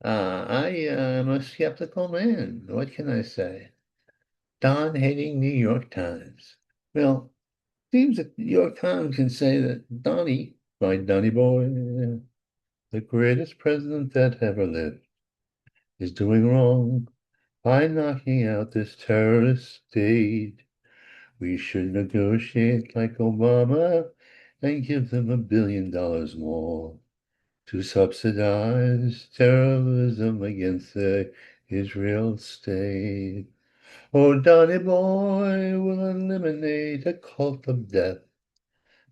I'm a skeptical man. What can I say? Don hating New York Times. Well, seems that the New York Times can say that Donnie, my Donnie boy, the greatest president that ever lived, is doing wrong by knocking out this terrorist state. We should negotiate like Obama and give them $1 billion more to subsidize terrorism against the Israel state. Oh, Donny Boy will eliminate a cult of death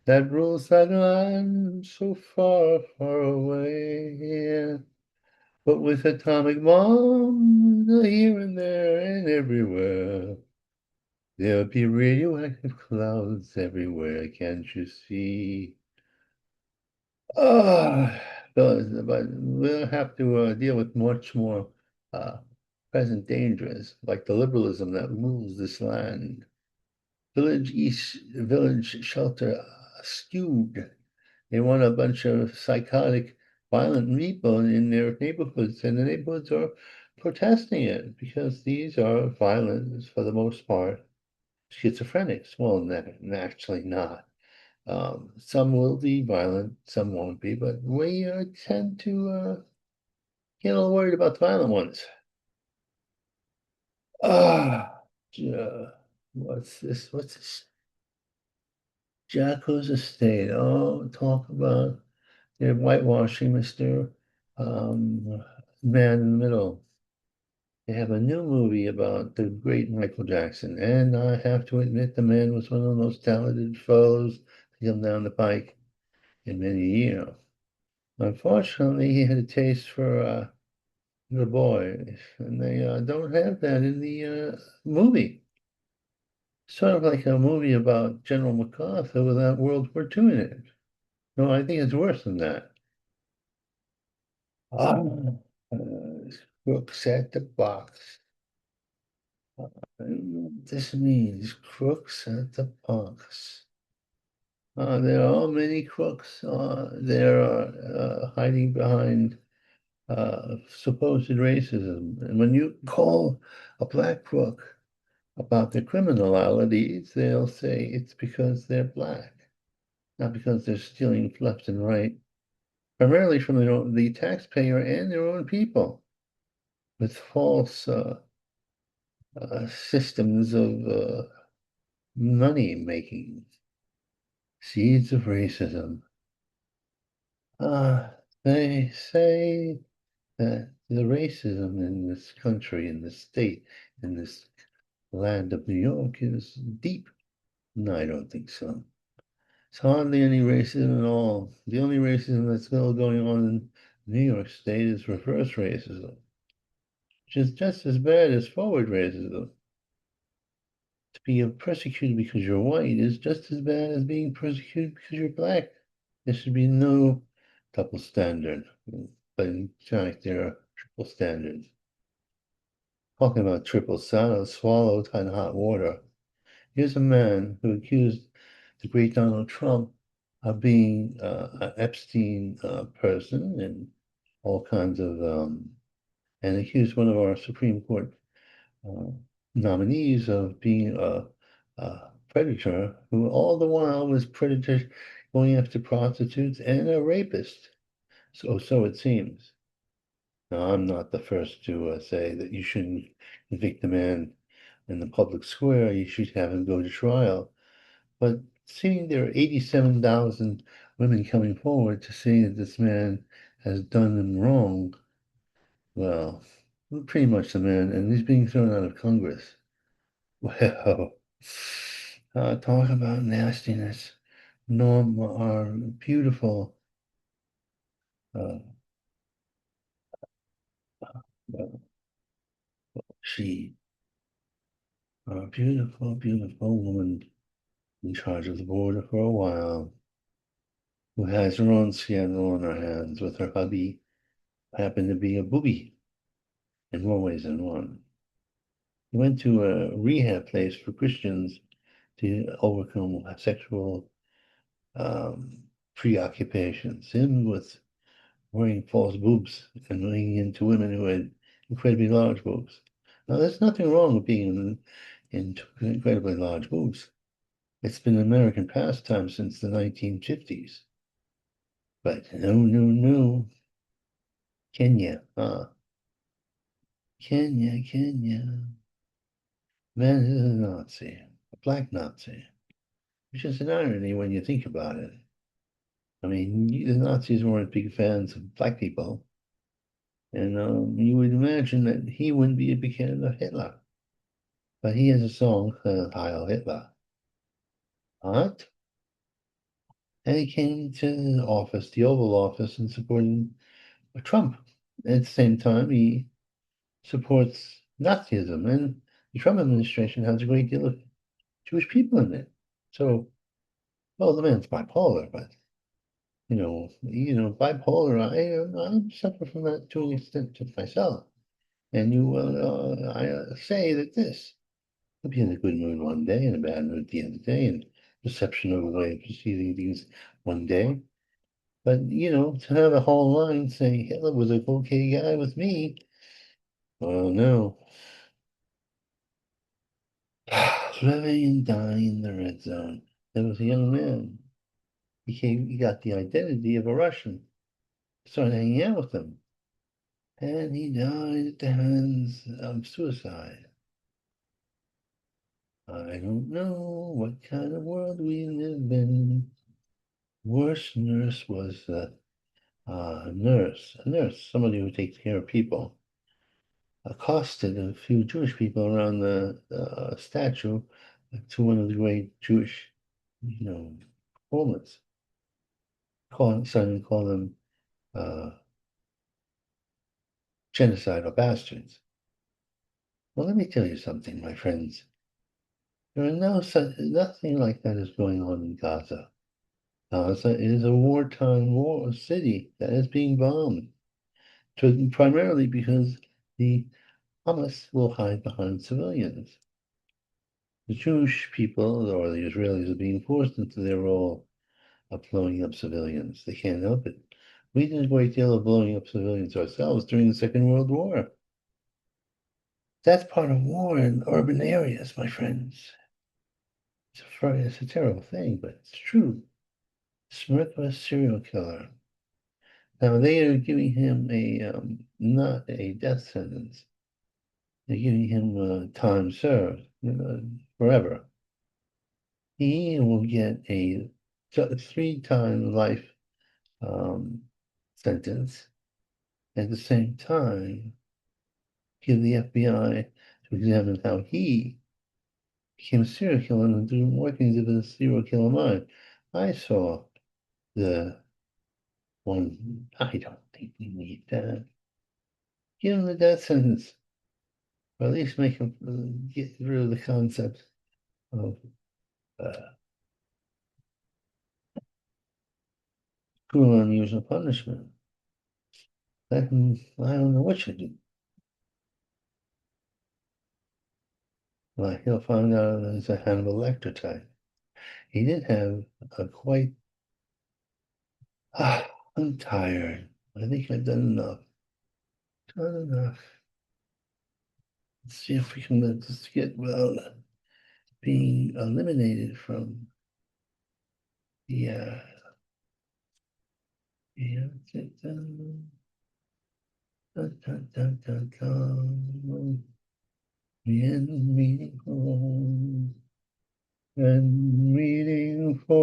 that rules that land so far, far away. But with atomic bombs here and there and everywhere, there'll be radioactive clouds everywhere, can't you see? Oh, but we'll have to deal with much more uh, present dangers, like the liberalism that rules this land. Village shelter skewed. They want a bunch of psychotic, violent people in their neighborhoods, and the neighborhoods are protesting it because these are violent, for the most part, schizophrenics. Well, naturally not. Some will be violent, some won't be, but we tend to get a little worried about the violent ones. Ah, uh, what's this? What's this? Jacko's estate. Oh, talk about they're whitewashing Mr. Man in the Middle. They have a new movie about the great Michael Jackson, and I have to admit the man was one of the most talented fellows to come down the pike in many years. Unfortunately, he had a taste for the boys, and they don't have that in the movie. Sort of like a movie about General MacArthur without World War II in it. No, I think it's worse than that. Ah, crooks at the box. I don't know what this means. Crooks at the box. There are many crooks. There are hiding behind supposed racism. And when you call a black crook about their criminalities, they'll say it's because they're black, not because they're stealing left and right, primarily from the taxpayer and their own people with false systems of money making, seeds of racism. Uh, they say that the racism in this country, in this state, in this land of New York is deep. No, I don't think so. It's hardly any racism at all. The only racism that's still going on in New York State is reverse racism, which is just as bad as forward racism. To be persecuted because you're white is just as bad as being persecuted because you're black. There should be no double standard. But in fact, there are triple standards. Talking about triple swallowed in hot water. Here's a man who accused the great Donald Trump of being an Epstein person and all kinds of, and accused one of our Supreme Court uh, nominees of being a predator who all the while was predator going after prostitutes and a rapist. So it seems. Now, I'm not the first to say that you shouldn't convict a man in the public square. You should have him go to trial. But seeing there are 87,000 women coming forward to say that this man has done them wrong, well, pretty much the man, and he's being thrown out of Congress. Well, talk about nastiness. Norm, our beautiful, uh, well, she, our beautiful, beautiful woman in charge of the border for a while, who has her own scandal on her hands with her hubby, happened to be a booby in more ways than one. He went to a rehab place for Christians to overcome sexual um, preoccupations. Him with wearing false boobs and leaning into women who had incredibly large boobs. Now, there's nothing wrong with being in incredibly large boobs. It's been an American pastime since the 1950s. But no, no, no. Kenya, Kenya, Kenya. Man is a Nazi, a black Nazi, which is an irony when you think about it. I mean, the Nazis weren't big fans of black people, and you would imagine that he wouldn't be a big fan of Hitler. But he has a song, Heil Hitler. What? And he came to the office, the Oval Office, and supported Trump. At the same time, he supports Nazism, and the Trump administration has a great deal of Jewish people in it. So, well, the man's bipolar, but bipolar. I suffer from that to an extent to myself. And I say that this could be in a good mood one day and a bad mood the other day, and perception of a way of perceiving things one day. But to have a whole line saying Hitler was a okay guy with me, oh no. Living and dying in the red zone. There was a young man. He got the identity of a Russian. Started hanging out with them. And he died at the hands of suicide. I don't know what kind of world we live in. Worst nurse was a nurse, somebody who takes care of people, accosted a few Jewish people around the statue to one of the great Jewish, performers, starting to call them uh, genocide or bastards. Well, let me tell you something, my friends. There are nothing like that is going on in Gaza. Gaza is a wartime city that is being bombed, primarily because the Hamas will hide behind civilians. The Jewish people or the Israelis are being forced into their role of blowing up civilians. They can't help it. We did a great deal of blowing up civilians ourselves during the Second World War. That's part of war in urban areas, my friends. It's a terrible thing, but it's true. Smith was a serial killer. Now they are giving him not a death sentence. They're giving him time served, forever. He will get a 3-time life um, sentence. At the same time, give the FBI to examine how he became a serial killer and do workings of a serial killer mind. I saw the one. I don't think we need that. Give him the death sentence, or at least make him get rid of the concept of uh, cruel and unusual punishment. I don't know what you do. Well, he'll find out there's a Hannibal Lecter type. He did have a quite. I'm tired. I think I've done enough. Done enough. Let's see if we can let this get without being eliminated from the yeah, dun, dun, dun, dun, dun. Meaningful and meaningful.